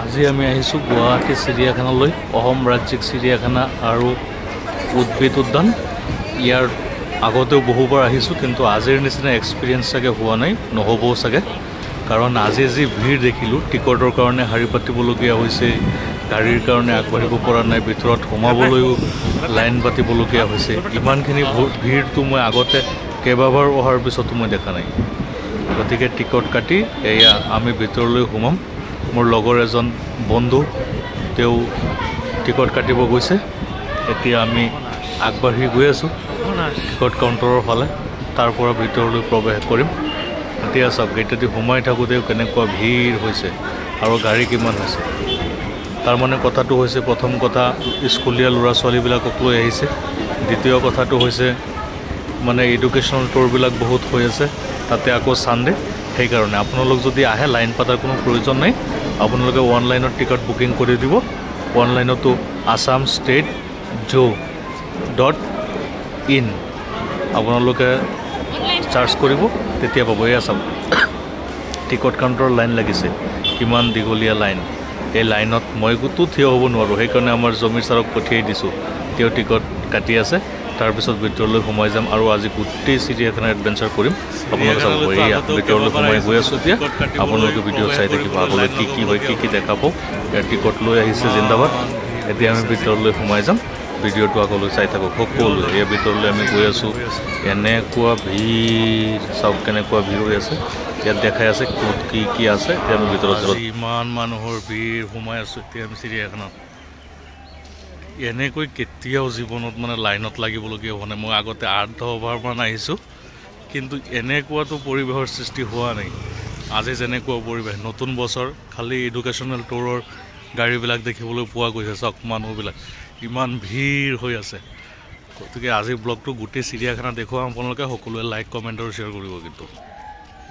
আজি আমি আহিছোঁ গুৱাহাটী চিৰিয়াখানালৈ অসম ৰাজ্যিক চিৰিয়াখানা আৰু উদ্ভিদ উদ্যান ইয়াৰ আগতেও বহুবাৰ আহিছোঁ কিন্তু আজিৰ নিচিনা এক্সপিৰিয়েঞ্চ চাগে হোৱা নাই নহ'বও চাগে কাৰণ আজি যি ভিৰ দেখিলোঁ টিকটৰ কাৰণে শাৰী পাতিবলগীয়া হৈছে গাড়ীৰ কাৰণে আগবাঢ়িব পৰা নাই ভিতৰত সোমাবলৈও লাইন পাতিবলগীয়া হৈছে ইমানখিনি ভিৰটো মই আগতে কেইবাবাৰ অহাৰ পিছতো মই দেখা নাই গতিকে টিকট কাটি এয়া আমি ভিতৰলৈ সোমাম মোৰ লগৰ এজন বন্ধু তেওঁ টিকট কাটিব গৈছে এতিয়া আমি আগবাঢ়ি গৈ আছোঁ টিকট কাউণ্টাৰৰ ফালে তাৰ পৰা ভিতৰলৈ প্ৰৱেশ কৰিম এতিয়া চাওক গেটেদি সোমাই থাকোঁতেও কেনেকুৱা ভিৰ হৈছে আৰু গাড়ী কিমান হৈছে তাৰমানে কথাটো হৈছে প্ৰথম কথা স্কুলীয়া ল'ৰা ছোৱালীবিলাকক লৈ আহিছে দ্বিতীয় কথাটো হৈছে মানে এডুকেশ্যনেল টুৰবিলাক বহুত হৈ আছে তাতে আকৌ ছানডে সেইকাৰণে আপোনালোক যদি আহে লাইন পাতাৰ কোনো প্ৰয়োজন নাই আপোনালোকে অনলাইনত টিকট বুকিং কৰি দিব অনলাইনতো আসাম ষ্টেট jo.in আপোনালোকে চাৰ্চ কৰিব তেতিয়া পাব এয়া চাব টিকট কাউণ্টাৰৰ লাইন লাগিছে কিমান দীঘলীয়া লাইন এই লাইনত মই গোটো থিয় হ'ব নোৱাৰোঁ সেইকাৰণে আমাৰ জমিৰ ছাৰক পঠিয়াই দিছোঁ তেওঁ টিকট কাটি আছে তাৰপিছত ভিতৰলৈ সোমাই যাম আৰু আজি গোটেই চিৰিয়াখানা এডভেঞ্চাৰ কৰিম আপোনালোকে চাব এয়া ভিতৰলৈ সোমাই গৈ আছোঁ এতিয়া আপোনালোকে ভিডিঅ' চাই থাকিব আগলৈ কি কি হয় কি কি দেখা পাওঁ ইয়াৰ টিকট লৈ আহিছে জিন্দাবাদ এতিয়া আমি ভিতৰলৈ সোমাই যাম ভিডিঅ'টো আগলৈ চাই থাকক সকলোৱে এই ভিতৰলৈ আমি গৈ আছোঁ এনেকুৱা ভিৰ চাওক কেনেকুৱা ভিৰ হৈ আছে ইয়াত দেখাই আছে ক'ত কি কি আছে এতিয়া আমি ভিতৰত ইমান মানুহৰ ভিৰ সোমাই আছোঁ এতিয়া আমি চিৰিয়াখানাত এনেকৈ কেতিয়াও জীৱনত মানে লাইনত লাগিবলগীয়া হোৱা নাই মই আগতে 8-10বাৰমান আহিছোঁ কিন্তু এনেকুৱাতো পৰিৱেশৰ সৃষ্টি হোৱা নাই আজি যেনেকুৱা পৰিৱেশ নতুন বছৰ খালি এডুকেশ্যনেল টুৰৰ গাড়ীবিলাক দেখিবলৈ পোৱা গৈছে চাওক মানুহবিলাক ইমান ভিৰ হৈ আছে গতিকে আজিৰ ব্লগটো গোটেই চিৰিয়াখানা দেখুৱাম আপোনালোকে সকলোৱে লাইক কমেণ্ট আৰু শ্বেয়াৰ কৰিব কিন্তু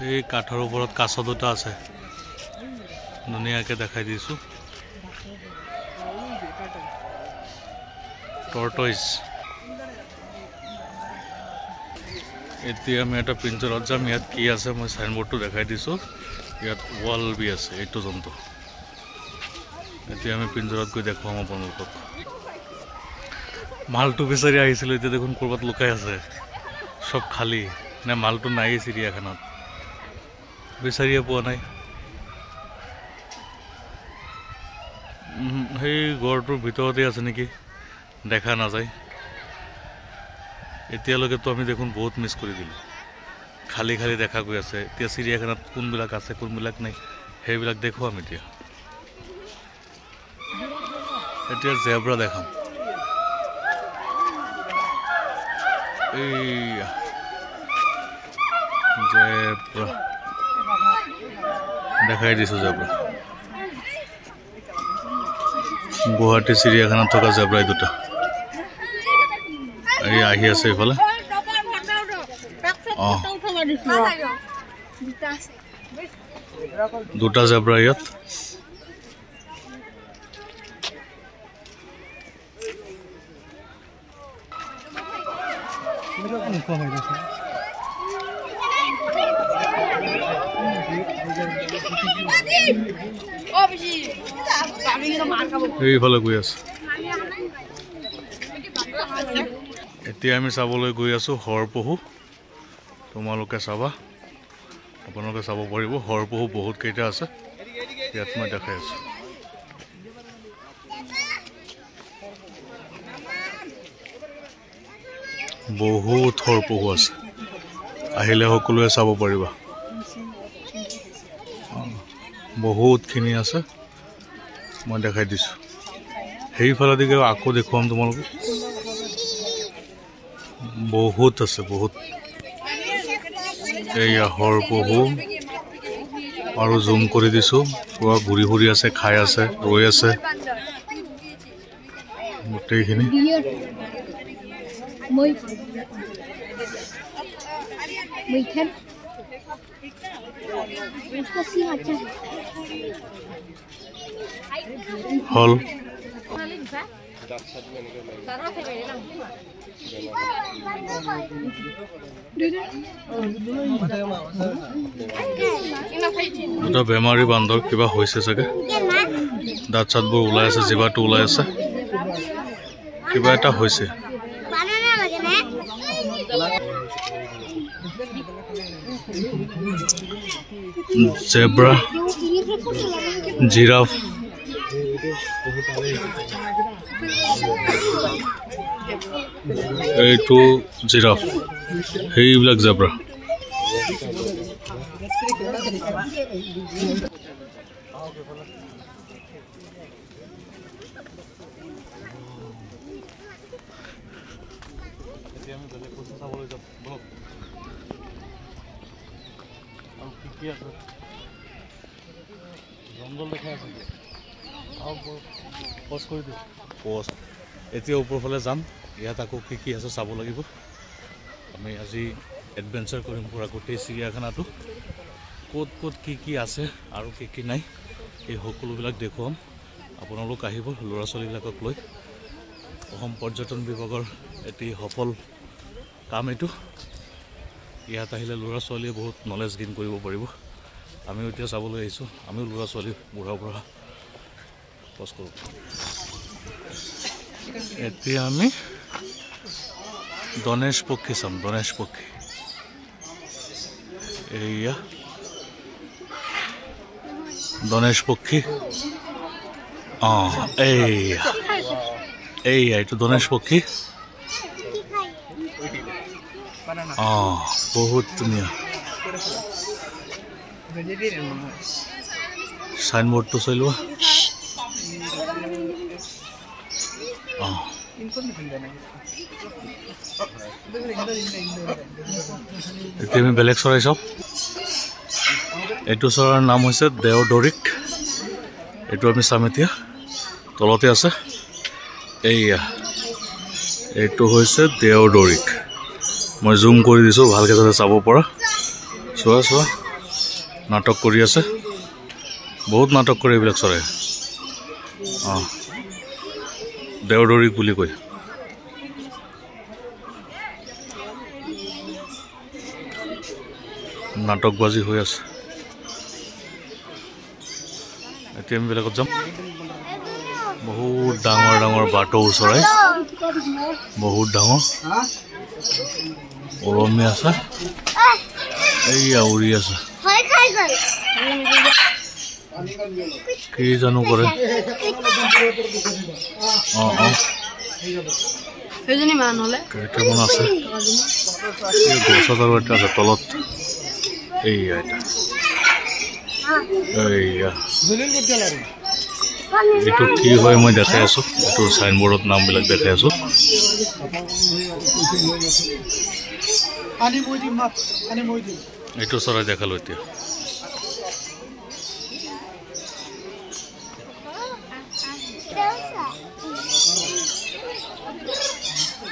এই কাঠৰ ওপৰত কাছ দুটা আছে ধুনীয়াকৈ দেখাই দিছোঁ টৰ্টইজ এতিয়া আমি এটা পিঞ্জৰত যাম ইয়াত কি আছে মই চাইনবোৰ্ডটো দেখাই দিছোঁ ইয়াত ৱাল বি আছে এইটো জন্তু এতিয়া আমি পিঞ্জৰত গৈ দেখুৱাম আপোনালোকক মালটো বিচাৰি আহিছিলোঁ এতিয়া দেখোন ক'ৰবাত লুকাই আছে চব খালী নে মালটো নায়েই চিৰিয়াখানাত বিচাৰিয়ে পোৱা নাই সেই গড়টোৰ ভিতৰতে আছে নেকি দেখা নাযায় এতিয়ালৈকেতো আমি দেখোন বহুত মিছ কৰি দিলোঁ খালী খালী দেখা গৈ আছে এতিয়া চিৰিয়াখানাত কোনবিলাক আছে কোনবিলাক নাই সেইবিলাক দেখুৱাম এতিয়া জেব্ৰা দেখাম এইয়া জেব্ৰা দেখাই দিছোঁ জেব্ৰা গুৱাহাটী চিৰিয়াখানাত থকা জেব্ৰা এই দুটা এই আহি আছে এইফালে অঁ দুটা জেব্ৰা ইয়াত এইফালে গৈ আছো এতিয়া আমি চাবলৈ গৈ আছো হৰপহু তোমালোকে চাবা আপোনালোকে চাব পাৰিব হৰপহু বহুত কেইটা আছে ইয়াত মই দেখাই আছো বহুত হৰপহু আছে আহিলে সকলোৱে চাব পাৰিবা বহুতখিনি আছে মই দেখাই দিছোঁ সেইফালেদিকে আকৌ দেখুৱাম তোমালোকে বহুত আছে বহুত এইয়া হৰপহু আৰু জুম কৰি দিছোঁ পুৰা ঘূৰি ঘূৰি আছে খাই আছে ৰৈ আছে গোটেইখিনি হল এটা বেমাৰী বান্দৰ কিবা হৈছে চাগে দাঁত চাতবোৰ ওলাই আছে জিভাটো ওলাই আছে কিবা এটা হৈছে জেব্ৰা জিৰাফ এইটো জিৰাফ সেইবিলাক জেব্ৰা এতিয়া ওপৰফালে যাম ইয়াত আকৌ কি আছে চাব লাগিব আমি আজি এডভেঞ্চাৰ কৰিম পুৰা গোটেই চিৰিয়াখানাটো ক'ত ক'ত কি আছে আৰু কি নাই এই সকলোবিলাক দেখুৱাম আপোনালোক আহিব ল'ৰা ছোৱালীবিলাকক লৈ অসম পৰ্যটন বিভাগৰ এটি সফল কাম এইটো ইয়াত আহিলে ল'ৰা ছোৱালীয়ে বহুত নলেজ গেইন কৰিব পাৰিব আমিও এতিয়া চাবলৈ আহিছোঁ আমিও ল'ৰা ছোৱালী বুঢ়া পজ কৰোঁ এতিয়া আমি দনেশ পক্ষী চাম দনেশ পক্ষী এইয়া দনেশ পক্ষী এইয়া এইটো দনেশ পক্ষী বহুত ধুনীয়া সাইনবোর্ডটো চাই লোৱা এতিয়া আমি বেলেগ চৰাই চাওঁ এইটো চৰাইৰ নাম হৈছে দেওডৰিক এইটো আমি চাম এতিয়া তলতে আছে এইয়া এইটো হৈছে দেওডৰিক মই জুম কৰি দিছোঁ ভালকৈ যাতে চাব পৰা চোৱা নাটক কৰি আছে বহুত নাটক কৰে এইবিলাক চৰাই দেওডৰিক বুলি কয় নাটকবাজি হৈ আছে এতিয়া আমি বেলেগত যাম বহুত ডাঙৰ বাটৌ চৰাই বহুত ডাঙৰ ওলমি আছে এইয়া উৰি আছে কি জানো কৰে কেইটামান আছে গছত আৰু এটা আছে তলত এইয়া এইটো কি হয় মই দেখাই আছো এইটো সাইনবোর্ডত নামবিলাক দেখাই আছো এইটো চৰাই দেখালো এতিয়া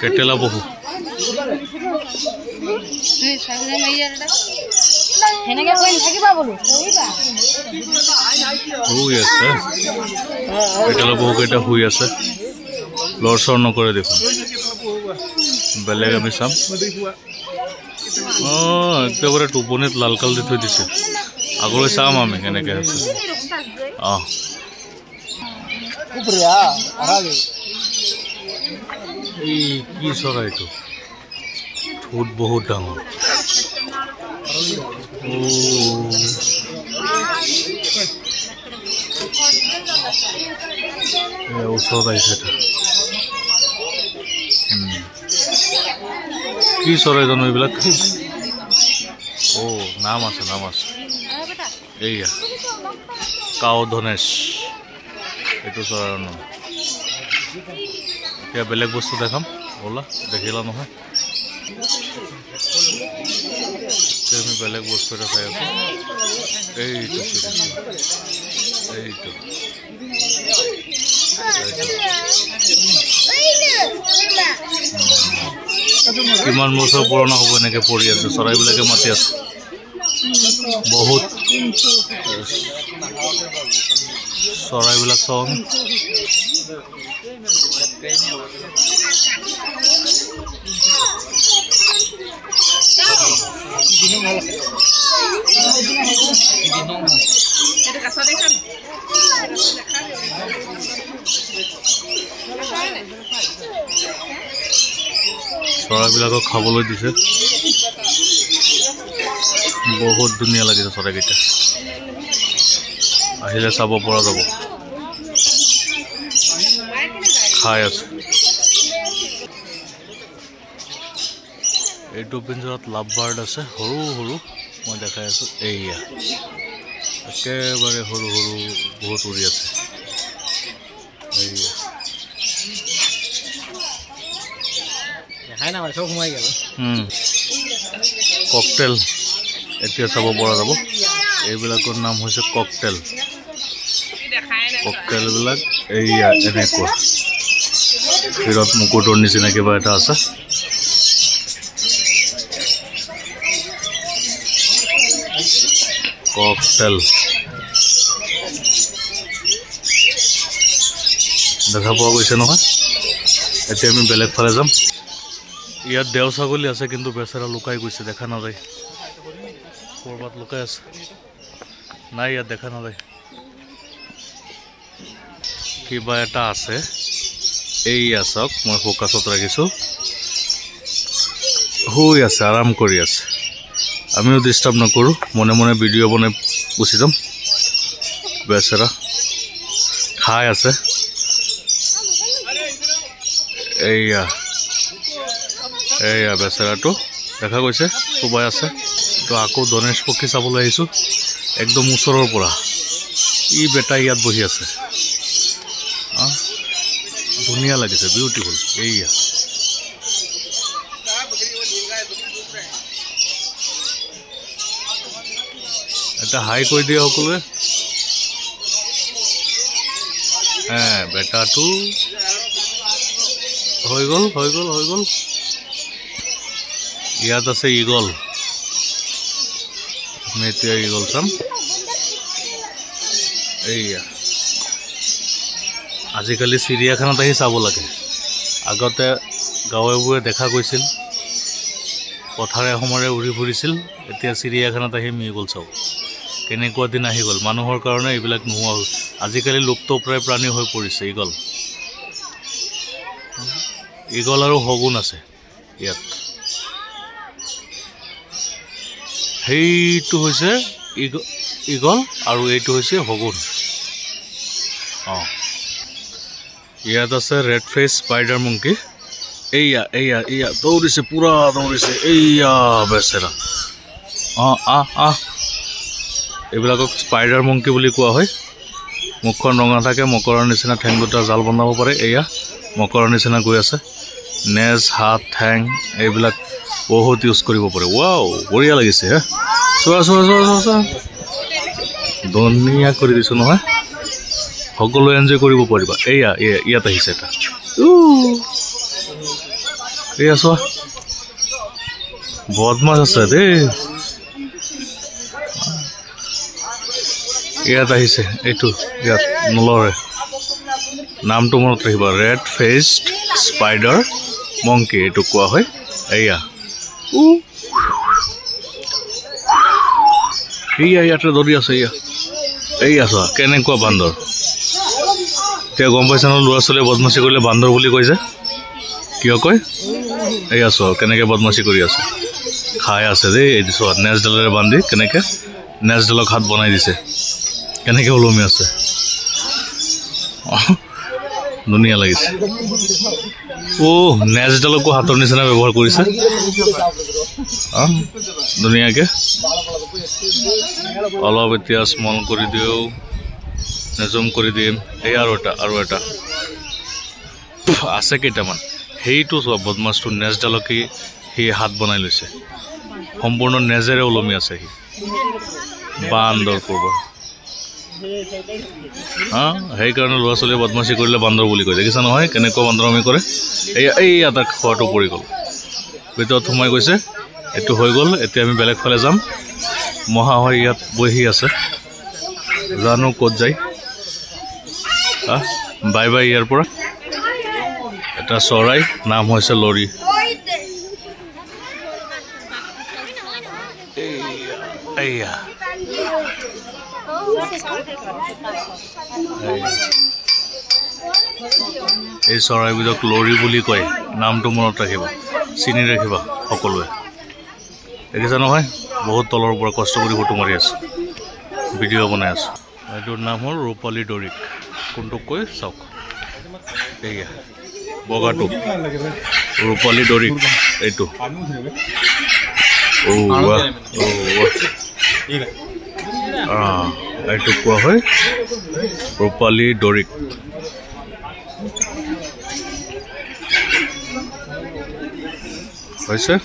কেটেলা বহু কেটেলা বহু কেইটা শুই আছে লৰচৰ নকৰে দেখোন বেলেগ আমি চাম একেবাৰে টোপনিত লালকাল দি থৈ দিছে আগলৈ চাম আমি কেনেকে আছে এই কি চৰাই এইটো ঠোঁট বহুত ডাঙৰ ওচৰত আহিছে কি চৰাই জানো এইবিলাক নাম আছে এইয়া কাউ ধনেশ এইটো চৰাইৰ নাম এতিয়া বেলেগ বস্তু দেখাম ব'লা দেখিলা নহয় আমি বেলেগ বস্তু এটা চাই আছো এইটো কিমান বছৰ পুৰণা হ'ব এনেকে পৰি আছে চৰাইবিলাকে মাতি আছে বহুত চৰাইবিলাক চাওঁ চৰাইবিলাকক খাবলৈ দিছে বহুত ধুনীয়া লাগিছে চৰাইকেইটা আহিলে চাব পৰা যাব খাই আছে এইটো পিঞ্জৰাত লাভ বাৰ্ড আছে সৰু সৰু মই দেখাই আছো এইয়া একেবাৰে সৰু সৰু বহুত উৰি আছে এইয়া ককটেল এতিয়া চাব পৰা যাব এইবিলাকৰ নাম হৈছে ককটেল ককটেলবিলাক এইয়া এনেকুৱা ভিৰত মুকুটৰ নিচিনা কিবা এটা আছে ককটেল দেখা পোৱা গৈছে নহয় এতিয়া আমি বেলেগ ফালে যাম ইয়াত দেও ছাগলী আছে কিন্তু বেচাৰা লুকাই গৈছে দেখা নাযায় কৰবাত লুকাই আছে নাই ইয়াত দেখা নাযায় কিবা এটা আছে এইয়া চাওক মই ফোকাছত ৰাখিছোঁ শুই আছে আৰাম কৰি আছে আমিও ডিষ্টাৰ্ব নকৰোঁ মনে মনে ভিডিঅ' বনাই গুচি যাম বেচাৰা খাই আছে এইয়া এইয়া বেচাৰাটো দেখা গৈছে চুবাই আছে তো আকৌ ধনেশ পক্ষী চাবলৈ আহিছোঁ একদম ওচৰৰ পৰা ই বেটা ইয়াত বহি আছে ধুনীয়া লাগিছে বিউটিফুল এইয়া এটা হাই কৈ দিয়ে সকলোৱে বেটাটো হৈ গ'ল ইয়াত আছে ইগল আমি এতিয়া ইগল চাম এইয়া আজিকালি চিৰিয়াখানাত আহি চাব লাগে আগতে গাঁৱেবোৰে দেখা গৈছিল পথাৰে সমৰে উৰি ফুৰিছিল এতিয়া চিৰিয়াখানাত আহি আমি ইগল চাওঁ কেনেকুৱা দিন আহি গ'ল মানুহৰ কাৰণে এইবিলাক নোহোৱা হ'ল আজিকালি লুপ্তপ্ৰায় প্ৰাণী হৈ পৰিছে ইগল আৰু শগুন আছে ইয়াত সেইটো হৈছে ইগল আৰু এইটো হৈছে শগুন ইয়াত আছে ৰেড ফেচ স্পাইডাৰ মংকি এইয়া দৌৰিছে পুৰা দৌৰিছে এইয়া বেচেৰা এইবিলাকক স্পাইডাৰ মংকি বুলি কোৱা হয় মুখখন ৰঙা থাকে মকৰাৰ নিচিনা ঠেং দুটা জাল বনাব পাৰে এয়া মকৰাৰ নিচিনা গৈ আছে নেজ হাত ঠেং এইবিলাক বহুত ইউজ কৰিব পাৰে ৱাও বঢ়িয়া লাগিছে চোৱা ধুনীয়া কৰি দিছোঁ নহয় সকলোৱে এনজয় কৰিব পাৰিবা এইয়া ইয়াত আহিছে এটা এইয়া চোৱা বদমাছ আছে দেই ইয়াত আহিছে এইটো ইয়াত নলৰে নামটো মনত ৰাখিবা ৰেড ফেচড স্পাইডাৰ মংকি এইটো কোৱা হয় এইয়া ইয়াতে দৌৰি আছে এইয়া চোৱা কেনেকুৱা বান্দৰ এতিয়া গম পাইছা ন ল'ৰা ছোৱালীয়ে বদমাচি কৰিলে বান্দৰ বুলি কৈ যে কিয় কয় এইয়া চোৱা কেনেকৈ বদমাচি কৰি আছে খাই আছে দেই এইটো চোৱা নেজডালেৰে বান্ধি কেনেকৈ নেজডালক হাত বনাই দিছে কেনেকৈ ওলমি আছে ধুনীয়া লাগিছে নেজডালকো হাতৰ নিচিনা ব্যৱহাৰ কৰিছে ধুনীয়াকৈ অলপ এতিয়া স্মল কৰি দিওঁ জুম কৰি দিম এই আৰু এটা আছে কেইটামান সেইটো চোৱা বদমাছটো নেজডালকে সি হাত বনাই লৈছে সম্পূৰ্ণ নেজেৰে ওলমি আছে সি বান্দৰ কৰিব সেইকাৰণে ল'ৰা ছোৱালীয়ে বদমাচি কৰিলে বান্দৰ বুলি কয় দেখিছা নহয় কেনেকুৱা বান্দৰ আমি কৰে এইয়া তাক খোৱাটো পৰি গ'ল ভিতৰত সোমাই গৈছে এইটো হৈ গ'ল এতিয়া আমি বেলেগ ফালে যাম মহাশয় ইয়াত বহি আছে জানো ক'ত যায় বাই ইয়াৰ পৰা এটা চৰাই নাম হৈছে লৰি এই চৰাইবিধক লৰি বুলি কয় নামটো মনত ৰাখিবা চিনি ৰাখিবা সকলোৱে দেখিছা নহয় বহুত তলৰ পৰা কষ্ট কৰি ফটো মাৰি আছে ভিডিঅ' বনাই আছো এইটোৰ নাম হ'ল ৰূপালী ডৰিক কোনটো কৈ চাওক এইয়া বগাটো ৰূপালী ডৰিক এইটো এইটো কোৱা হয় ৰূপালী ডৰিক হৈছে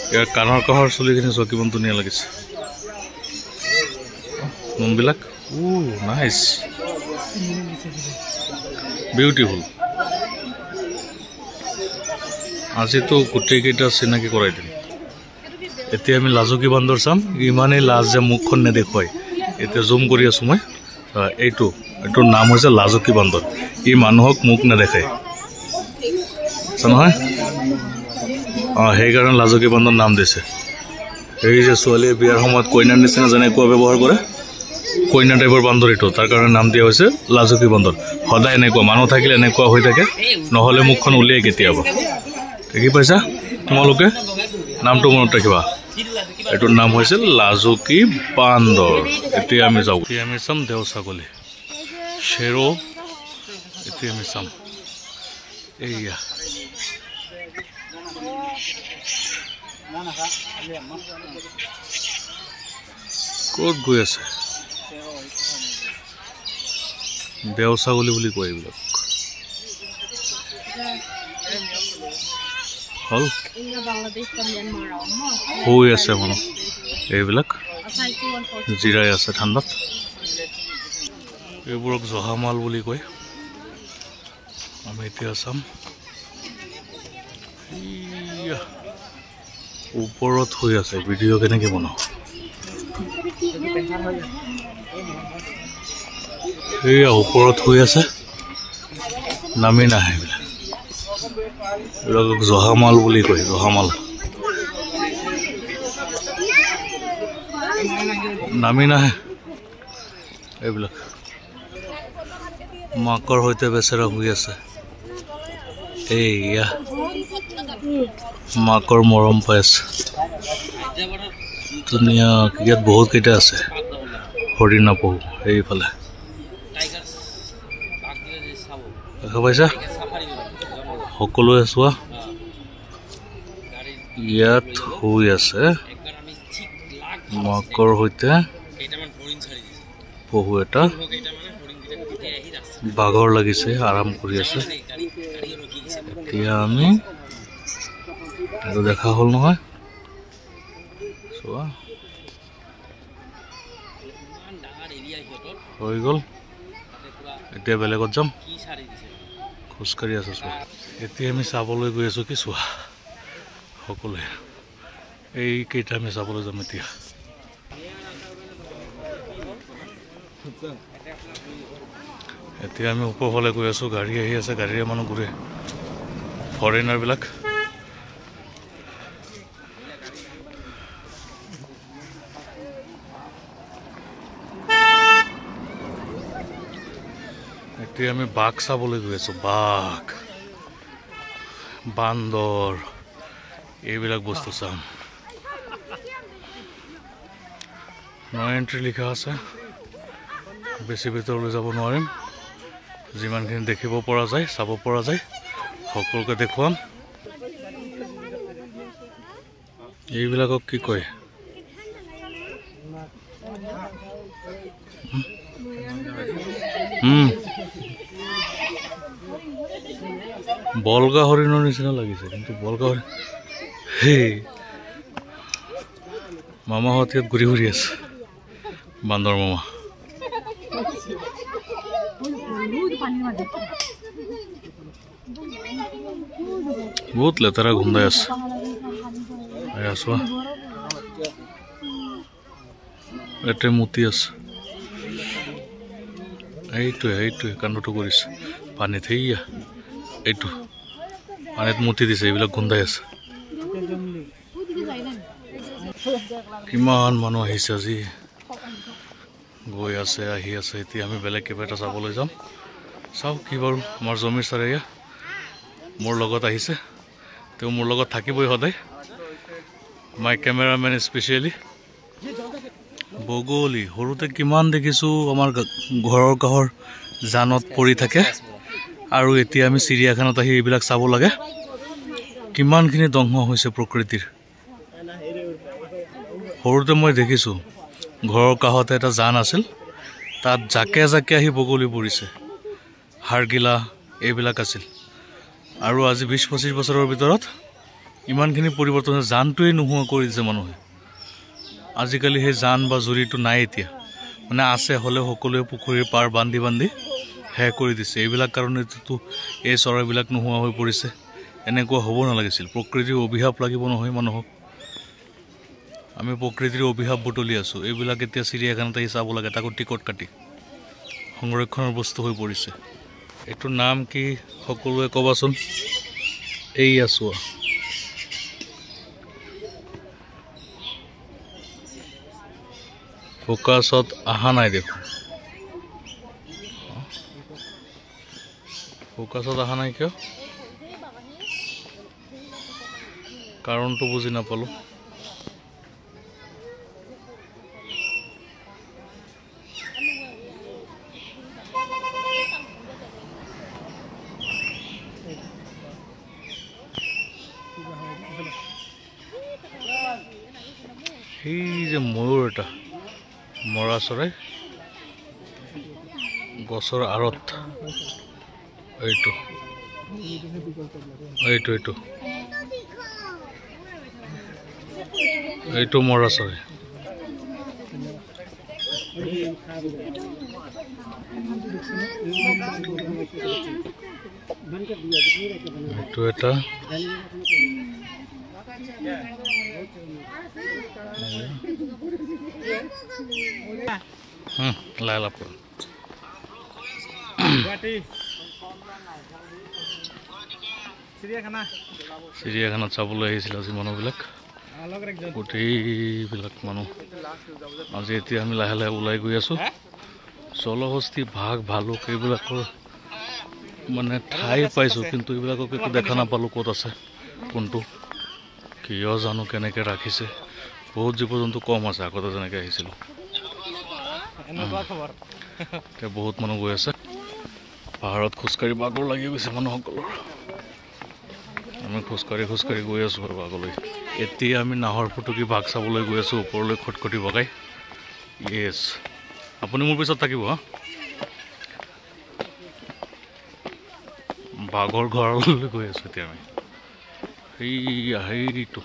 ইয়াৰ কাণৰ কাষৰ চুলিখিনি চোৱা কিমান ধুনীয়া লাগিছে নোমবিলাক নাইচ বিউটিফুল আজিতো গোটেইকেইটা চিনাকি কৰাই দিম এতিয়া আমি লাজুকী বান্দৰ চাম ইমানেই লাজ যে মুখখন নেদেখুৱাই এতিয়া জুম কৰি আছো মই এইটোৰ নাম হৈছে লাজুকী বান্দৰ ই মানুহক মুখ নেদেখায় নহয় সেইকাৰণে লাজুকী বান্দৰ নাম দিছে এই যে ছোৱালীয়ে বিয়াৰ সময়ত কইনাৰ নিচিনা যেনেকুৱা ব্যৱহাৰ কৰে কইনা টাইপৰ বান্দৰ এইটো তাৰ কাৰণে নাম দিয়া হৈছে লাজুকী বান্দৰ সদায় এনেকুৱা মানুহ থাকিলে এনেকুৱা হৈ থাকে নহ'লে মুখখন উলিয়াই কেতিয়াবা দেখি পাইছা তোমালোকে নামটো মনত ৰাখিবা এইটোৰ নাম হৈছে লাজুকী বান্দৰ এতিয়া আমি যাওঁ এতিয়া আমি চাম দেও ছাগলী শ্বেৰো এতিয়া আমি চাম এইয়া ক'ত গৈ আছে দেও ছাগলী বুলি কয় এইবিলাক হল শুই আছে মানুহ এইবিলাক জিৰাই আছে ঠাণ্ডাত এইবোৰক জহামাল বুলি কয় আমি এতিয়া চাম ওপৰত শুই আছে ভিডিঅ' কেনেকৈ বনাওঁ সেয়া ওপৰত শুই আছে নামি নাহে এইবিলাক জহামাল বুলি কয় জহামাল নামি নাহে এইবিলাক মাকৰ সৈতে বেচেৰা শুই আছে এইয়া মাকৰ মৰম পাই আছে ধুনীয়া ইয়াত বহুত কেইটা আছে হৰিণা পহু এইফালে দেখা পাইছা সকলোৱে চোৱা ইয়াত শুই আছে মাকৰ সৈতে পহু এটা বাঘৰ লাগিছে আৰাম কৰি আছে এতিয়া আমি এইটো দেখা হ'ল নহয় চোৱা হৈ গ'ল এতিয়া বেলেগত যাম খোজকাঢ়ি আছো চোৱা এতিয়া আমি চাবলৈ গৈ আছো কি চোৱা সকলোৱে এইকেইটা আমি চাবলৈ যাম এতিয়া এতিয়া আমি ওপৰফালে গৈ আছো গাড়ী আহি আছে গাড়ীৰে মানুহ ঘূৰে ফৰেনাৰবিলাক এতিয়া আমি বাঘ চাবলৈ গৈ আছো বাঘ বান্দৰ এইবিলাক বস্তু চাম নো এন্ট্ৰি লিখা আছে বেছি ভিতৰলৈ যাব নোৱাৰিম যিমানখিনি দেখিব পৰা যায় চাব পৰা যায় সকলোকে দেখুৱাম এইবিলাকক কি কয় বলগা হৰিণৰ নিচিনা লাগিছে কিন্তু বলগা হৰিণ হেই মামাহঁত ইয়াত ঘূৰি ঘূৰি আছে বান্দৰ মামা বহুত লেতেৰা গোন্ধাই আছে চোৱা এতে মুতি আছে এইটোৱে কান্দটো কৰিছে পানীত সেইয়া এইটো পানীত মুতি দিছে, এইবিলাক গোন্ধাই আছে। কিমান মানুহ আহিছে আজি, গৈ আছে আহি আছে। এতিয়া আমি বেলেগ কিবা এটা চাবলৈ যাম। চাওঁ কি বাৰু। আমাৰ জমিৰ ছাৰে মোৰ লগত আহিছে, তেওঁ মোৰ লগত থাকিবই সদায়। মাই কেমেৰামেন স্পেচিয়েলি বগলী। সৰুতে কিমান দেখিছোঁ আমাৰ ঘৰৰ কাষৰ জানত পৰি থাকে, আৰু এতিয়া আমি চিৰিয়াখানাত আহি এইবিলাক চাব লাগে। কিমানখিনি ধ্বংস হৈছে প্ৰকৃতিৰ। সৰুতে মই দেখিছোঁ ঘৰৰ কাষতে এটা জান আছিল, তাত জাকে জাকে আহি বগলী পৰিছে, হাড়গিলা এইবিলাক আছিল। আৰু আজি 20-25 বছৰৰ ভিতৰত ইমানখিনি পৰিৱৰ্তন হৈছে। জানটোৱেই নোহোৱা কৰি দিছে মানুহে। আজিকালি সেই জান বা জুৰিটো নাই এতিয়া, মানে আছে হ'লেও সকলোৱে পুখুৰীৰ পাৰ বান্ধি বান্ধি শেষ কৰি দিছে। এইবিলাক কাৰণেতো এই চৰাইবিলাক নোহোৱা হৈ পৰিছে। এনেকুৱা হ'ব নালাগিছিল। প্ৰকৃতিৰ অভিশাপ লাগিব নহয় মানুহক। আমি প্ৰকৃতিৰ অভিশাপ বুটলি আছোঁ। এইবিলাক এতিয়া চিৰিয়াখানাত আহি চাব লাগে, তাকো টিকট কাটি। সংৰক্ষণৰ বস্তু হৈ পৰিছে। এইটোৰ নাম কি সকলোৱে ক'বাচোন। এই আছোঁ ফ'কাছত অহা নাই দেখোন। ফ'কাছত অহা নাই কিয়? কাৰণটো বুজি নাপালোঁ। সেই যে ময়ূৰ এটা মৰা চৰাই, গছৰ আঁৰত। এইটো এইটো এইটো এইটো মৰা চৰাই। এইটো এটা লাইলাপুৰ চিৰিয়াখানাত চাবলৈ আহিছিল আজি মানুহবিলাক, গোটেইবিলাক মানুহ। আজি এতিয়া আমি লাহে লাহে ওলাই গৈ আছোঁ। জলহস্তী, বাঘ, ভালুক এইবিলাকৰ মানে ঠাই পাইছোঁ, কিন্তু এইবিলাকক একো দেখা নাপালোঁ ক'ত আছে কোনটো। কিয় জানো কেনেকৈ ৰাখিছে। বহুত জীৱ জন্তু কম আছে আগতে যেনেকৈ আহিছিলোঁ। এতিয়া বহুত মানুহ গৈ আছে। পাহাৰত খোজকাঢ়ি বাগৰ লাগি গৈছে মানুহসকলৰ। আমি খোজকাঢ়ি গৈ আছোঁ আৰু আগলৈ। এতিয়া আমি নাহৰ ফুটুকী বাঘ চাবলৈ গৈ আছোঁ, ওপৰলৈ খটখটি বগাই। য়েছ, আপুনি মোৰ পিছত থাকিব। বাঘৰ ঘৰলৈ গৈ আছোঁ এতিয়া আমি। সেইটো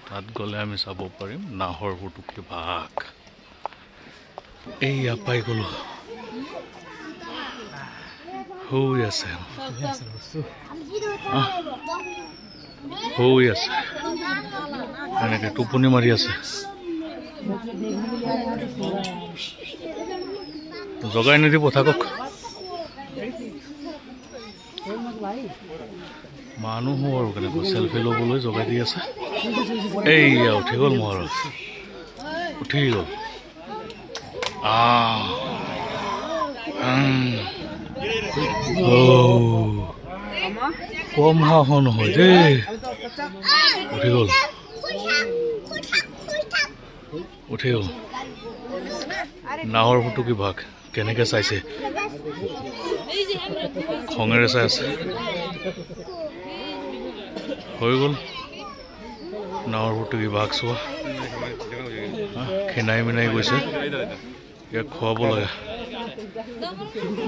তাত গ'লে আমি চাব পাৰিম নাহৰ ফুটুকী বাঘ। এইয়া পাই গ'লো। হৈ আছে এনেকে টোপনি মাৰি আছে। জগাই নিদিব, থাকক। মানুহো আৰু কেনেকৈ চেলফি ল'বলৈ জগাই দি আছে। এইয়া উঠি গ'ল মহাৰাজ, উঠি গ'ল। কম সাহস নহয় দেই। উঠি গ'ল নাহৰ ফুটুকী বাঘ। কেনেকৈ চাইছে, খঙেৰে চাই আছে। হৈ গ'ল নাহৰ ফুটুকী বাঘ চোৱা। খিনাই মিনাই গৈছে, ইয়াক খুৱাব লাগে।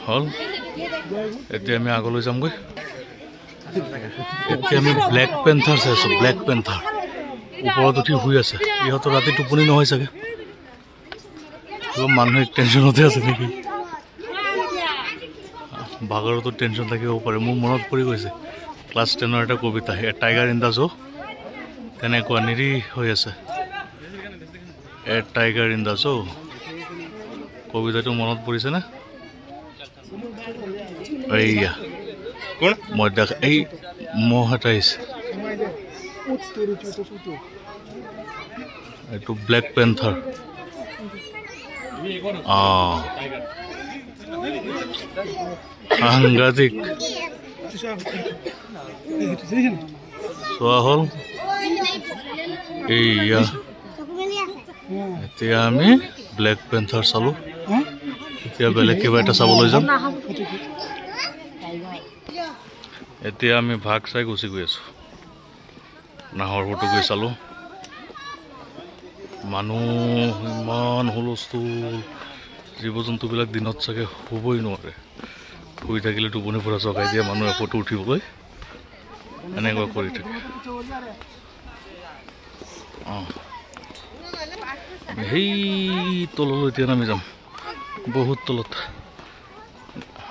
হ'ল, এতিয়া আমি আগলৈ যামগৈ। এতিয়া আমি ব্লেক পেন্থাৰ চাইছোঁ। ব্লেক পেন্থাৰ ওপৰত উঠি শুই আছে। ইহঁতৰ ৰাতি টোপনি নহয় চাগে, মানুহে টেনশ্যনতে আছে নেকি। বাঘৰতো টেনশ্যন থাকিব পাৰে। মোৰ মনত পৰি গৈছে ক্লাছ 10ৰ এটা কবিতা, a tiger in the zoo. তেনেকুৱা নিৰীহ হৈ আছে a tiger in the zoo. কবিতাটো মনত পৰিছেনে? এইয়া কোন মই দেখ এই মহ এটা আহিছে এইটো ব্লেক পেন্থাৰ সাংঘাতিক চোৱা হ'ল এইয়া এতিয়া আমি ব্লেক পেন্থাৰ চালো এতিয়া বেলেগ কিবা এটা চাবলৈ যাম এতিয়া আমি ভাগ চাই গুচি গৈ আছো নাহৰ ফটো গৈ চালো মানুহ ইমান হুলস্থুল জীৱ জন্তুবিলাক দিনত চাগে শুবই নোৱাৰে শুই থাকিলে টোপনি পৰা জগাই দিয়ে মানুহে ফটো উঠিবলৈ এনেকুৱা কৰি থাকে সেই তললৈ এতিয়া নামি যাম বহুত তলত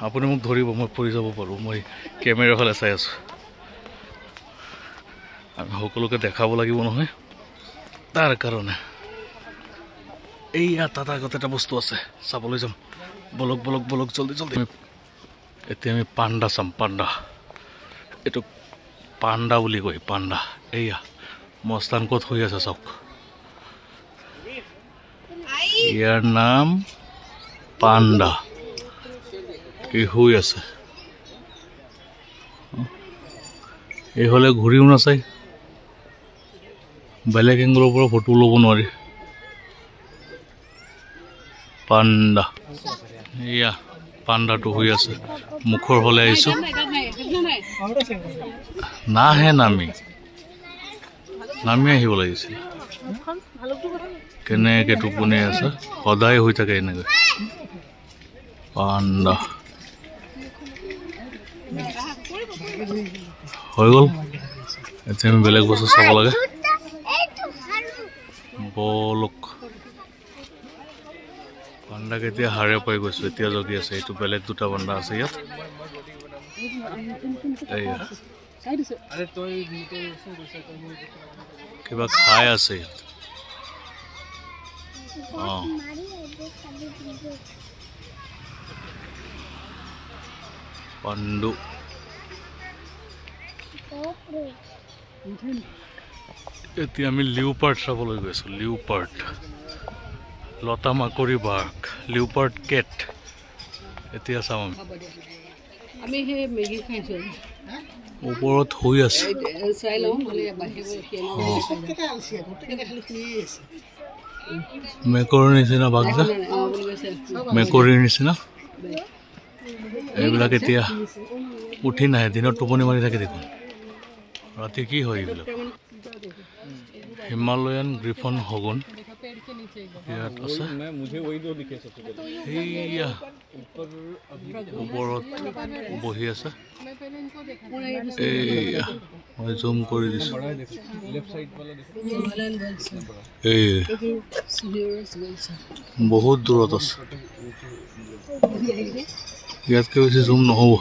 আপুনি মোক ধৰিব মই পৰি যাব পাৰোঁ মই কেমেৰাৰ ফালে চাই আছোঁ আমি সকলোকে দেখাব লাগিব নহয় তাৰ কাৰণে এইয়া তাত আগত এটা বস্তু আছে চাবলৈ যাম বলক বলক বলক জলদি জলদি এতিয়া আমি পাণ্ডা চাম পাণ্ডা এইটো পাণ্ডা বুলি কয় পাণ্ডা এইয়া মস্তান ক'ত হৈ আছে চাওক ইয়াৰ নাম পাণ্ডা এই হৈ আছে এই হ'লে ঘূৰিও নাচায় বেলেগ এংগলৰ পৰা ফটো ল'ব নোৱাৰি পাণ্ডা এয়া পাণ্ডাটো হৈ আছে মুখৰ হ'লে আহিছোঁ নাহে নামি আহিব লাগিছিল কেনেকৈ টোপনি আছে সদায় হৈ থাকে এনেকৈ পাণ্ডা হৈ গ'ল এতিয়া আমি বেলেগ বস্তু চাব লাগে বলক পাণ্ডাক এতিয়া হাৰে পাই গৈছোঁ এতিয়া জগি আছে এইটো বেলেগ দুটা পাণ্ডা আছে ইয়াত এইয়া কিবা খাই আছে ইয়াত পাণ্ডু এতিয়া আমি লিওপাৰ্ড চাবলৈ গৈছোঁ লিওপাৰ্ড লতা মাকৰি বাঘ লিওপাৰ্ড কেট এতিয়া চাওঁ আমি ওপৰত শুই আছে মেকুৰীৰ নিচিনা বাঘ যে মেকুৰীৰ নিচিনা এইবিলাক এতিয়া উঠি নাহে দিনত টোপনি মাৰি থাকে দেখোন ৰাতি কি হয় এইবিলাক হিমালয়ান গ্ৰিফন হগুন ইয়াত আছে সেইয়া ওপৰত বহি আছে এইয়া মই জুম কৰি দিছোঁ এই বহুত দূৰত আছে ইয়াতকৈ বেছি জুম নহ'ব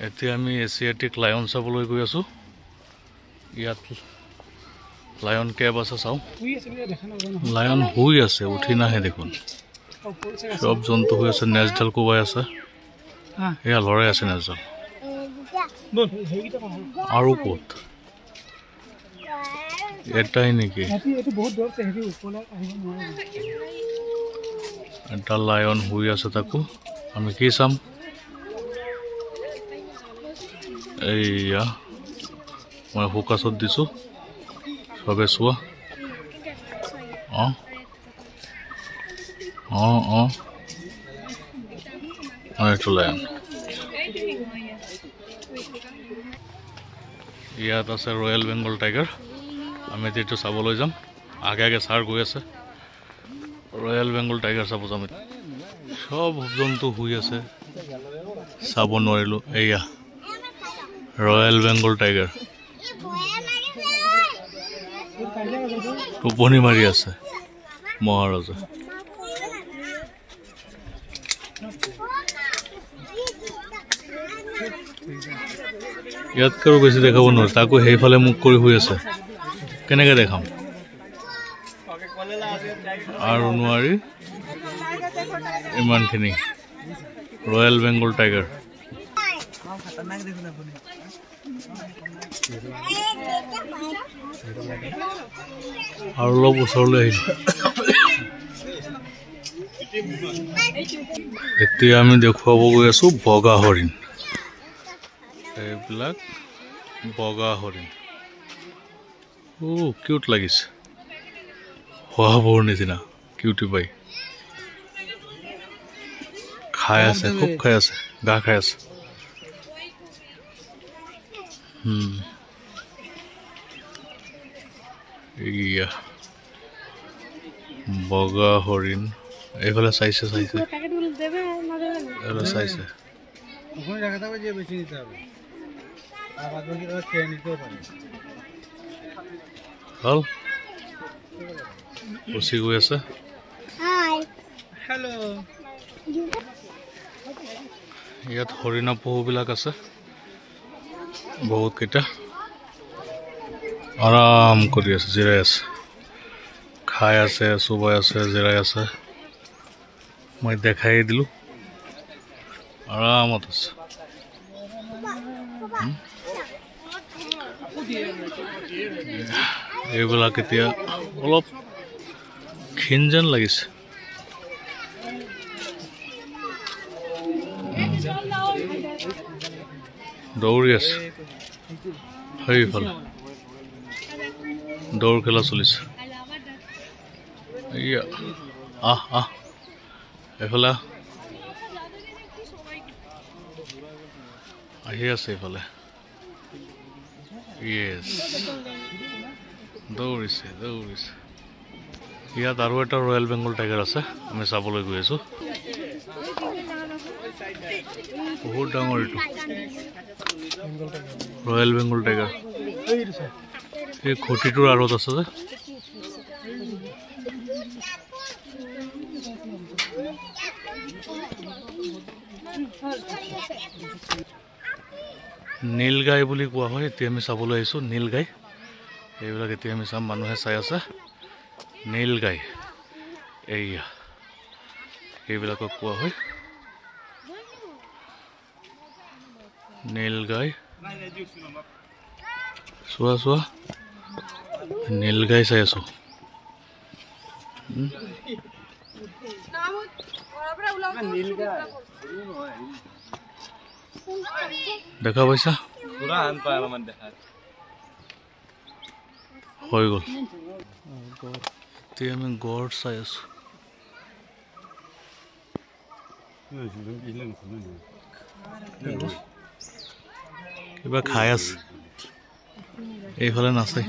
এতিয়া আমি এছিয়াটিক লায়ন চাবলৈ গৈ আছোঁ ইয়াত লায়ন কেব আছে চাওঁ লায়ন শুই আছে উঠি নাহে দেখোন সব জন্তু হৈ আছে নেজডাল কোবাই আছে এয়া লৰাই আছে নেজডাল আৰু ক'ত এটাই নেকি এটা লায়ন শুই আছে তাকো আমি কি চাম এইয়া মই ফোকাছত দিছোঁ সবে চোৱা এইটো লায়ন ইয়াত আছে ৰয়েল বেংগল টাইগাৰ আমি এইটো চাবলৈ যাম আগে আগে ছাৰ গৈ আছে ৰয়েল বেংগল টাইগাৰ চাব যাম সব জন্তু শুই আছে চাব নোৱাৰিলোঁ এইয়া ৰয়েল বেংগল টাইগাৰ টোপনি মাৰি আছে মহাৰাজা ইয়াতকৈ বেছি দেখাব নোৱাৰে তাকো সেইফালে মুখ কৰি শুই আছে কেনেকৈ দেখাম আৰু নোৱাৰি ইমানখিনি ৰয়েল বেংগল টাইগাৰ আৰু অলপ ওচৰলৈ আহিছোঁ এতিয়া আমি দেখুৱাব গৈ আছোঁ বগা হৰিণ এইবিলাক বগা হৰিণ কিউট লাগিছে শহাপহুৰ নিচিনা কিউটি পাই খাই আছে খুব খাই আছে গা খাই আছে এয়া বগা হৰিণ এইফালে চাইছে এইফালে চাইছে হল উচি গৈ আছে ইয়াত হৰিণা পহুবিলাক আছে বহুত কেইটা আৰাম কৰি আছে জিৰাই আছে খাই আছে চুবাই আছে জিৰাই আছে মই দেখাই দিলোঁ আৰামত আছে এইবিলাক এতিয়া অলপ ক্ষীণ যেন লাগিছে দৌৰি আছে সেইফালে দৌৰ খেলা চলিছে এয়া এইফালে আহি আছে এইফালে ইয়েছ দৌৰিছে ইয়াত আৰু এটা ৰয়েল বেংগল টাইগাৰ আছে আমি চাবলৈ গৈ আছোঁ বহুত ডাঙৰ এইটো ৰয়েল বেংগল টাইগাৰ এই খুঁটিটোৰ আঁৰত আছে যে নীলগাই বুলি কোৱা হয় এতিয়া আমি চাবলৈ আহিছোঁ নীলগাই এইবিলাক এতিয়া আমি চাম মানুহে চাই আছে নীলগাই এইয়া এইবিলাকক কোৱা হয় নীলগাই চোৱা নীলগাই চাই আছো দেখা পাইছা হৈ গ'ল এতিয়া আমি গড় চাই আছো কিবা খাই আছে এইফালে নাচাই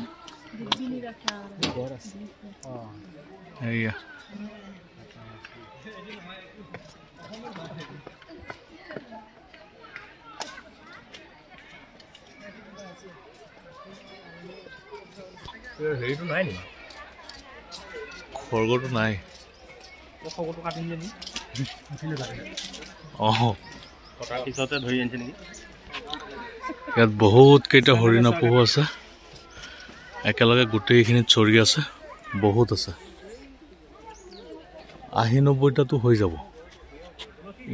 এইয়া হেৰিটো নাই নেকি খৰ্গটো নাই খৰ্গটো কাটি নিয়ে নেকি কটাৰ পিছতে ধৰি আনিছে নেকি ইয়াত বহুত কেইটা হৰিণা পহু আছে একেলগে গোটেইখিনিত চৰি আছে বহুত আছে 80-90টাতো হৈ যাব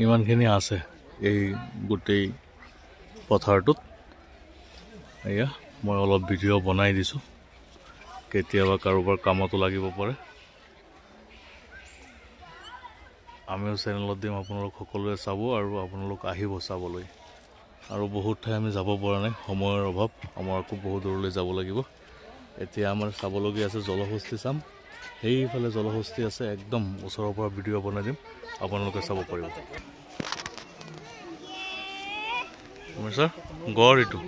ইমানখিনি আছে এই গোটেই পথাৰটোত এয়া মই অলপ ভিডিঅ' বনাই দিছোঁ কেতিয়াবা কাৰোবাৰ কামতো লাগিব পাৰে আমিও চেনেলত দিম আপোনালোক সকলোৱে চাব আৰু আপোনালোক আহিব চাবলৈ আৰু বহুত ঠাই আমি যাব পৰা নাই সময়ৰ অভাৱ আমাৰ আকৌ বহুত দূৰলৈ যাব লাগিব এতিয়া আমাৰ চাবলগীয়া আছে জলহস্তী চাম সেইফালে জলহস্তী আছে একদম ওচৰৰ পৰা ভিডিঅ' বনাই দিম আপোনালোকে চাব পাৰিব স্যাৰ গড় এইটো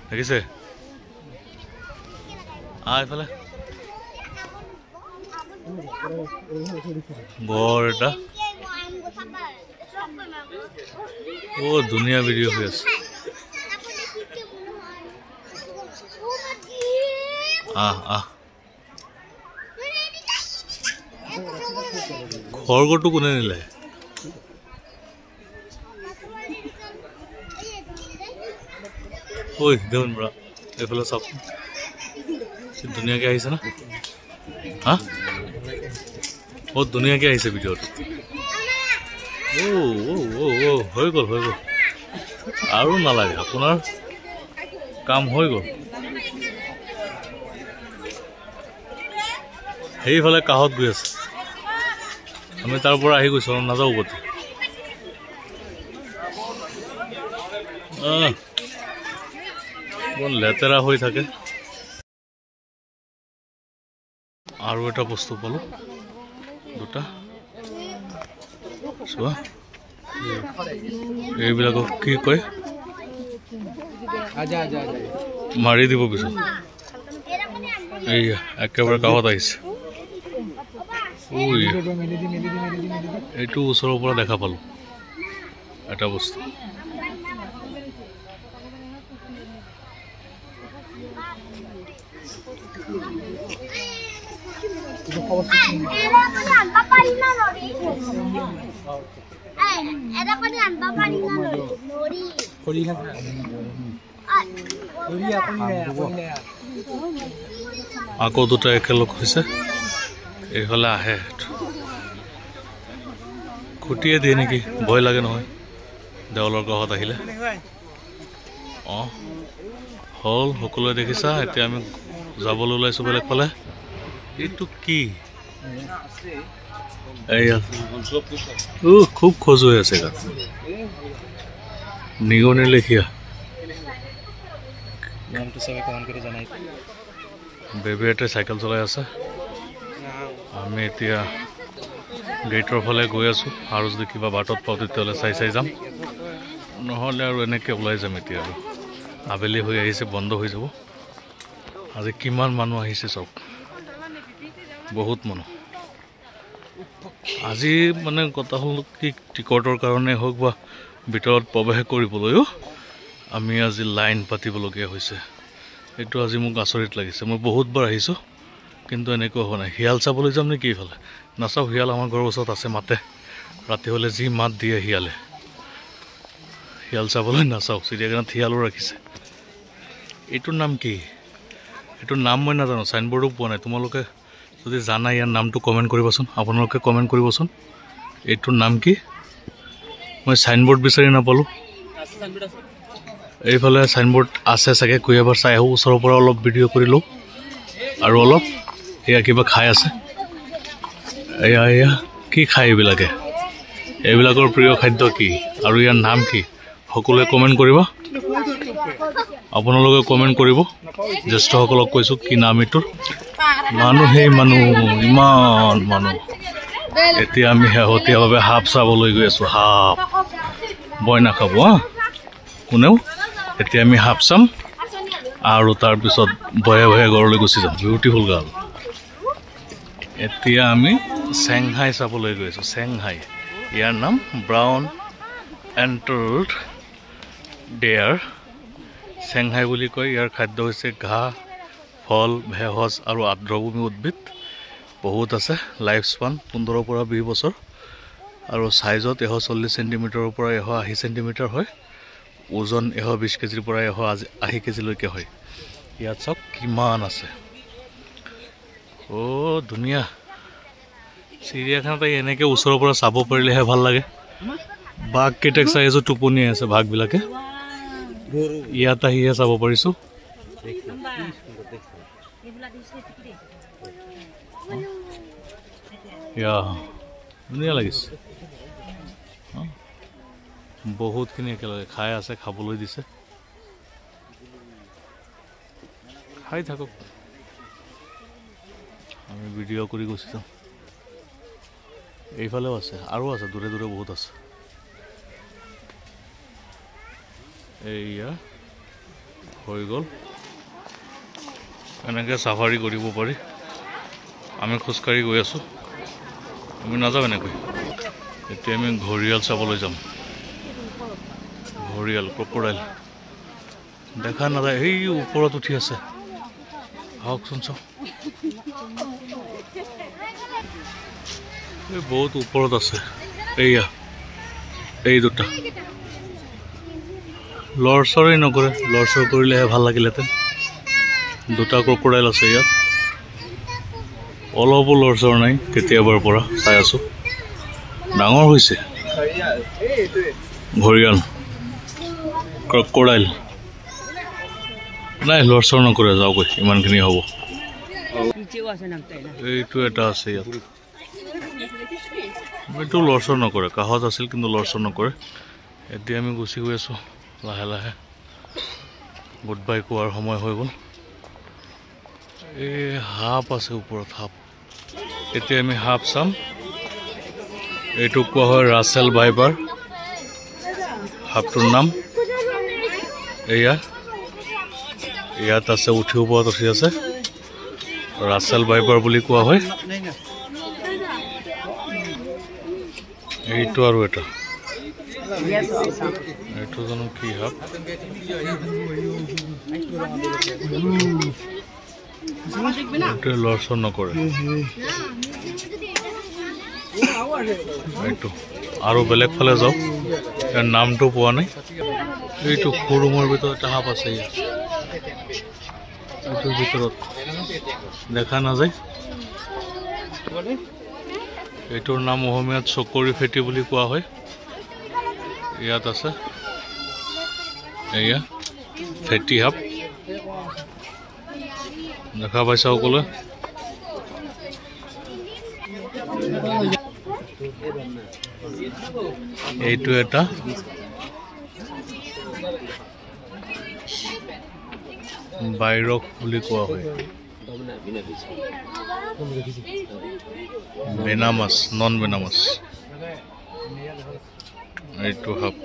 দেখিছে এইফালে গড় এটা ধুনীয়া ভিডিঅ' হৈ আছে খৰ্গটো কোনে নিলে ঐ দেউন বৰা এইফালে চাওক ধুনীয়াকৈ আহিছে না বহুত ধুনীয়াকৈ আহিছে ভিডিঅ'টো হৈ গ'ল আৰু নালাগে আপোনাৰ কাম হৈ গ'ল সেইফালে কাহত গৈ আছে আমি তাৰ পৰা আহি গৈছোঁ নাযাওঁ ক'তো বৰ লেতেৰা হৈ থাকে আৰু এটা বস্তু পালোঁ দুটা চোৱা এইবিলাকক কি কয় মাৰি দিব পিছত এইয়া একেবাৰে কাষত আহিছে এইটো ওচৰৰ পৰা দেখা পালোঁ এটা বস্তু আকৌ দুটা একেলগ হৈছে এইফালে আহে খুটিয়ে দিয়ে নেকি ভয় লাগে নহয় দেৱালৰ কাষত আহিলে অঁ হ'ল সকলোৱে দেখিছা এতিয়া আমি যাবলৈ ওলাইছোঁ বেলেগ ফালে এইটো কি এইয়া খুব খোজ হৈ আছে গাত নিগনি লেখীয়া বেবীহঁতে চাইকেল চলাই আছে আমি এতিয়া গেটৰ ফালে গৈ আছোঁ আৰু যদি কিবা বাটত পাওঁ তেতিয়াহ'লে চাই যাম নহ'লে আৰু এনেকৈ ওলাই যাম এতিয়া আৰু আবেলি হৈ আহিছে বন্ধ হৈ যাব আজি কিমান মানুহ আহিছে চব বহুত মানুহ আজি মানে কথা হ'ল কি টিকটৰ কাৰণে হওক বা ভিতৰত প্ৰৱেশ কৰিবলৈও আমি আজি লাইন পাতিবলগীয়া হৈছে এইটো আজি মোক আচৰিত লাগিছে মই বহুতবাৰ আহিছোঁ কিন্তু এনেকুৱা হোৱা নাই শিয়াল চাবলৈ যাম নেকি এইফালে নাচাওঁ শিয়াল আমাৰ ঘৰৰ ওচৰত আছে মাতে ৰাতি হ'লে যি মাত দিয়ে শিয়াল চাবলৈ নাচাওঁ চিৰিয়াখানাত শিয়ালো ৰাখিছে এইটোৰ নাম কি এইটোৰ নাম মই নাজানো চাইনবৰ্ডো পোৱা নাই তোমালোকে যদি জানা ইয়াৰ নামটো কমেণ্ট কৰিবাচোন আপোনালোকে কমেণ্ট কৰিবচোন এইটোৰ নাম কি মই চাইনবৰ্ড বিচাৰি নাপালোঁ এইফালে চাইনবৰ্ড আছে চাগে কৈ এবাৰ চাই আহোঁ ওচৰৰ পৰা অলপ ভিডিঅ' কৰি লওঁ আৰু অলপ এয়া কিবা খাই আছে এয়া কি খায় এইবিলাকৰ প্ৰিয় খাদ্য কি আৰু ইয়াৰ নাম কি সকলোৱে কমেণ্ট কৰিবা আপোনালোকে কমেণ্ট কৰিব জ্যেষ্ঠসকলক কৈছোঁ কি নাম এইটোৰ মানুহেই মানুহ ইমান মানুহ এতিয়া আমি শেহতীয়াভাৱে সাপ চাবলৈ গৈ আছোঁ সাপ ভয় নাখাব কোনেও এতিয়া আমি সাপ চাম আৰু তাৰপিছত ভয়ে ভয়ে ঘৰলৈ গুচি যাম বিউটিফুল গাৰ্ল এতিয়া আমি চেংহাই চাবলৈ গৈ আছোঁ চেংহাই ইয়াৰ নাম ব্ৰাউন এণ্টাৰ্ড ডেয়াৰ চেংহাই বুলি কয় ইয়াৰ খাদ্য হৈছে ঘাঁহ ফল ভেষজ আৰু আৰ্দ্ৰভূমি উদ্ভিদ বহুত আছে লাইফ স্পান 15 পৰা 20 বছৰ আৰু চাইজত 140 চেণ্টিমিটাৰৰ পৰা 180 চেণ্টিমিটাৰ হয় ওজন 120 কেজিৰ পৰা 180 কেজিলৈকে হয় ইয়াত চাওক কিমান আছে ধুনীয়া চিৰিয়াখানাত এনেকৈ ওচৰৰ পৰা চাব পাৰিলেহে ভাল লাগে বাঘ কেইটাক চাই আছোঁ টোপনি আছে বাঘবিলাকে ইয়াত আহিহে চাব পাৰিছোঁ ধুনীয়া লাগিছে বহুতখিনি একেলগে খাই আছে খাবলৈ দিছে খাই থাকক আমি ভিডিঅ' কৰি গুচি যাওঁ এইফালেও আছে আৰু আছে দূৰে দূৰে বহুত আছে এইয়া হৈ গ'ল এনেকৈ চাফাৰী কৰিব পাৰি আমি খোজকাঢ়ি গৈ আছোঁ আমি নাযাওঁ এনেকৈ এতিয়া আমি ঘৰিয়াল চাবলৈ যাম ঘৰিয়াল ক্ৰক'ডাইল দেখা নাযায় সেই ওপৰত উঠি আছে আহকচোন চাওঁ এই বহুত ওপৰত আছে এইয়া এই দুটা লৰচৰেই নকৰে লৰচৰ কৰিলেহে ভাল লাগিলেহেঁতেন দুটা ক্ৰক'ডাইল আছে ইয়াত অলপো লৰচৰ নাই কেতিয়াবাৰ পৰা চাই আছোঁ ডাঙৰ হৈছে ঘৰিয়াল ক্ৰকডাইল নাই লৰচৰ নকৰে যাওঁগৈ ইমানখিনি হ'ব এইটো এটা আছে ইয়াত এইটো লৰচৰ নকৰে কাষত আছিল কিন্তু লৰচৰ নকৰে এতিয়া আমি গুচি গৈ আছোঁ লাহে লাহে গুড বাই কোৱাৰ সময় হৈ গ'ল এই সাপ আছে ওপৰত সাপ এতিয়া আমি সাপ চাম এইটো কোৱা হয় ৰাছেল ভাইপাৰ সাপটোৰ নাম এয়া ইয়াত আছে উঠি ওপৰত উঠি আছে ৰাছেল ভাইপাৰ বুলি কোৱা হয় এইটো আৰু এটা এইটো জানো কি সাপ এইটো লৰচৰ নকৰে এইটো আৰু বেলেগ ফালে যাওক ইয়াৰ নামটো পোৱা নাই এইটো সৰুমৰ ভিতৰত এটা সাপ আছে ইয়াত এইটোৰ ভিতৰত দেখা নাযায় এইটোৰ নাম অসমীয়াত চকৰি ফেটি বুলি কোৱা হয় ইয়াত আছে এয়া ফেটি সাপ দেখা পাইছা সকলোৱে এইটো এটা বাইৰক বুলি কোৱা হয় বেনামাছ নন বেনামাছ এইটো সাপ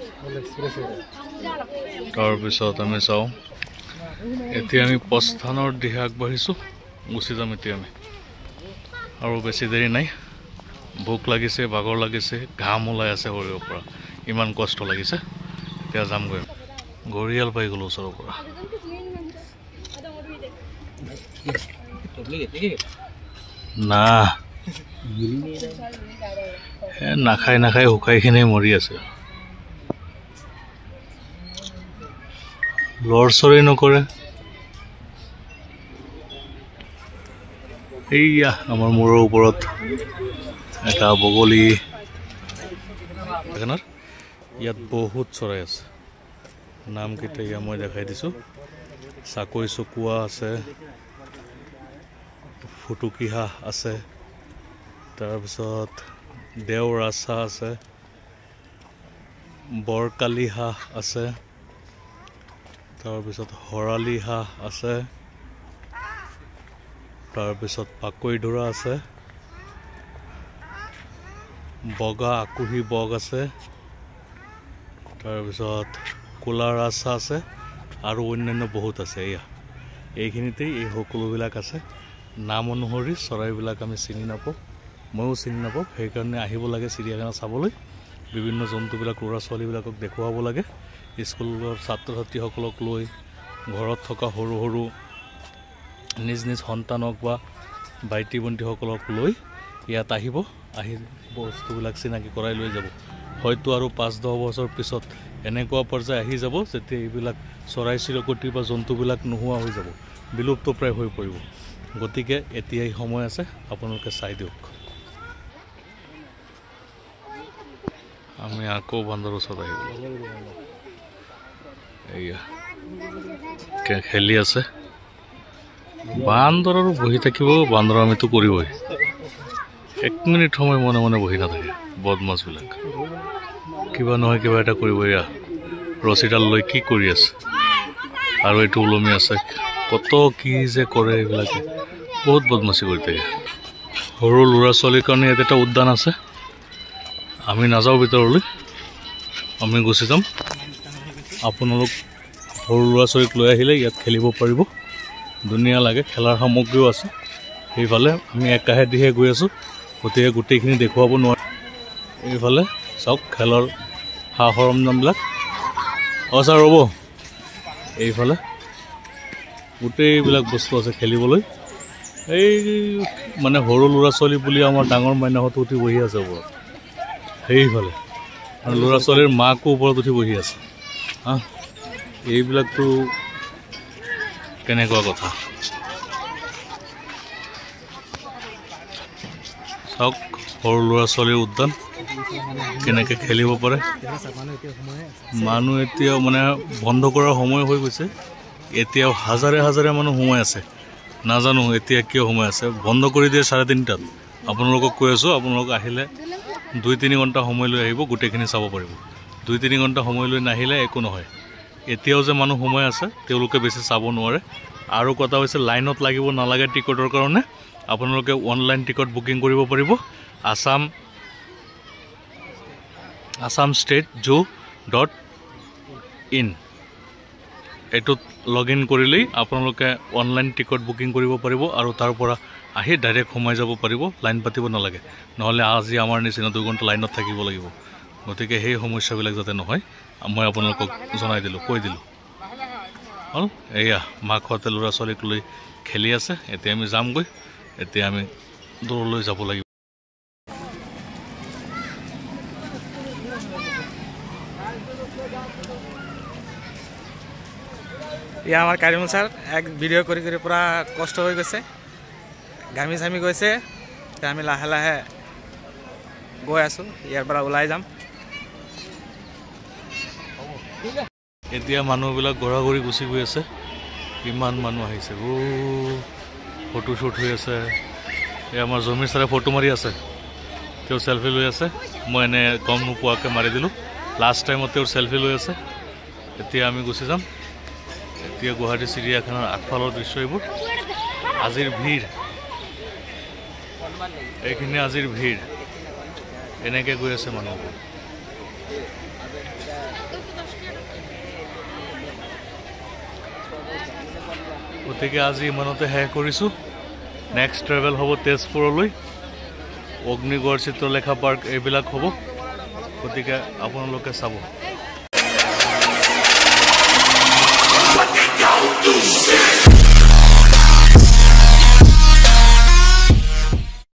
তাৰপিছত আমি চাওঁ এতিয়া আমি প্ৰস্থানৰ দিশে আগবাঢ়িছোঁ গুচি যাম এতিয়া আমি আৰু বেছি দেৰি নাই ভোক লাগিছে ভাগৰ লাগিছে ঘাম ওলাই আছে শৰীৰৰ পৰা ইমান কষ্ট লাগিছে এতিয়া যামগৈ ঘৰিয়াল পাই গ'লোঁ ওচৰৰ পৰা না নাখাই নাখাই শুকাইখিনি মৰি আছে লৰচৰেই নকৰে এইয়া আমাৰ মূৰৰ ওপৰত এটা বগলী ইয়াত বহুত চৰাই আছে নামকেইটা ইয়াত মই দেখাই দিছোঁ চাকৈ চকুৱা আছে ফুটুকী হাঁহ আছে তাৰপিছত দেও ৰাজহাঁহ আছে বৰকালি হাঁহ আছে তাৰপিছত হৰালি হাঁহ আছে তাৰপিছত পাকৈ ধৰা আছে বগা আকুহি বগ আছে তাৰপিছত কোলা ৰাজহাঁহ আছে আৰু অন্যান্য বহুত আছে এয়া এইখিনিতেই এই সকলোবিলাক আছে নাম অনুসৰি চৰাইবিলাক আমি চিনি নাপাওঁ ময়ো চিনি নাপাওঁ সেইকাৰণে আহিব লাগে চিৰিয়াখানা চাবলৈ বিভিন্ন জন্তুবিলাক ল'ৰা ছোৱালীবিলাকক দেখুৱাব লাগে স্কুলৰ ছাত্ৰ ছাত্ৰীসকলক লৈ ঘৰত থকা সৰু সৰু নিজ নিজ সন্তানক বা ভাইটি ভণ্টিসকলক লৈ ইয়াত আহিব আহি বস্তুবিলাক চিনাকি কৰাই লৈ যাব হয়তো আৰু 5-10 বছৰ পিছত এনেকুৱা পৰ্যায় আহি যাব যেতিয়া এইবিলাক চৰাই চিৰিকটি বা জন্তুবিলাক নোহোৱা হৈ যাব বিলুপ্ত প্ৰায় হৈ পৰিব গতিকে এতিয়াই সময় আছে আপোনালোকে চাই দিয়ক আমি আকৌ বান্দৰৰ ওচৰত আহিব এয়া খেলি আছে বান্দৰ আৰু বহি থাকিব বান্দৰ আমিতো কৰিবই 1 মিনিট সময় মনে মনে বহি নাথাকে বদমাছবিলাক কিবা নহয় কিবা এটা কৰিব এয়া ৰছীডাল লৈ কি কৰি আছে আৰু এইটো ওলমি আছে কত কি যে কৰে এইবিলাকে বহুত বদমাছি কৰি থাকে সৰু ল'ৰা ছোৱালীৰ কাৰণে ইয়াত এটা উদ্যান আছে আমি নাযাওঁ ভিতৰলৈ আমি গুচি যাম আপোনালোক সৰু ল'ৰা ছোৱালীক লৈ আহিলে ইয়াত খেলিব পাৰিব ধুনীয়া লাগে খেলাৰ সামগ্ৰীও আছে সেইফালে আমি একাহে দিহে গৈ আছোঁ গতিকে গোটেইখিনি দেখুৱাব নোৱাৰোঁ এইফালে চাওক খেলৰ সা সৰঞ্জামবিলাক ছাৰ ৰ'ব এইফালে গোটেইবিলাক বস্তু আছে খেলিবলৈ এই মানে সৰু ল'ৰা ছোৱালী বুলি আমাৰ ডাঙৰ মাইনাহঁত উঠি বহি আছে ওপৰত সেইফালে আৰু ল'ৰা ছোৱালীৰ মাকো ওপৰত উঠি বহি আছে হা এইবিলাকতো কেনেকুৱা কথা চাওক সৰু ল'ৰা ছোৱালীৰ উদ্যান কেনেকৈ খেলিব পাৰে মানুহ এতিয়াও মানে বন্ধ কৰাৰ সময় হৈ গৈছে এতিয়াও হাজাৰে হাজাৰে মানুহ সোমাই আছে নাজানো এতিয়া কিয় সোমাই আছে বন্ধ কৰি দিয়ে 3:30টাত আপোনালোকক কৈ আছোঁ আপোনালোক আহিলে 2-3 ঘণ্টা সময় লৈ আহিব গোটেইখিনি চাব পাৰিব 2-3 ঘণ্টা সময় লৈ নাহিলে একো নহয় এতিয়াও যে মানুহ সোমাই আছে তেওঁলোকে বেছি চাব নোৱাৰে আৰু কথা হৈছে লাইনত লাগিব নালাগে টিকটৰ কাৰণে আপোনালোকে অনলাইন টিকট বুকিং কৰিব পাৰিব assamstatezoo.in এটোত লগইন কৰিলেই আপোনালোকে অনলাইন টিকট বুকিং কৰিব পাৰিব আৰু তাৰ পৰা আহি ডাইৰেক্ট সোমাই যাব পাৰিব লাইন পাতিব নালাগে নহলে আজি আমাৰ নিচিনা 2 ঘণ্টা লাইনত থাকিব লাগিব গতিকে সেই সমস্যাবিলাক যাতে নহয় মই আপোনালোকক জনাই দিলোঁ কৈ দিলোঁ হল এয়া মাকহঁতে ল'ৰা ছোৱালীক লৈ খেলি আছে এতিয়া আমি যামগৈ এতিয়া আমি দূৰলৈ যাব লাগিব ইয়া আমার কারিমুল স্যার এক ভিডিও করে করে পুরা কষ্ট হয়ে গেছে ঘামি ঝামি গৈছে আমি লাহে লাহে গৈ আছো ইয়াৰ পৰা ওলাই যাম এতিয়া মানুহবিলাক ঘূৰি গুচি গৈ আছে কিমান মানুহ আহিছে ও ফটো শ্বুট হৈ আছে এই আমাৰ জমিৰ চাৰে ফটো মাৰি আছে তেওঁ সেলফি লৈ আছে মই এনে কম নোপোৱাকৈ মাৰি দিলোঁ লাষ্ট টাইমত তেওঁ সেলফি লৈ আছে এতিয়া আমি গুচি যাম এতিয়া গুৱাহাটী চিৰিয়াখানাৰ আগফালৰ দৃশ্য এইবোৰ আজিৰ ভিৰ এইখিনি আজিৰ ভিৰ এনেকৈ গৈ আছে মানুহবোৰ গতিকে আজি ইমানতে শেষ কৰিছোঁ নেক্সট ট্ৰেভেল হ'ব তেজপুৰলৈ অগ্নিগড় চিত্ৰলেখা পাৰ্ক এইবিলাক হ'ব গতিকে আপোনালোকে চাব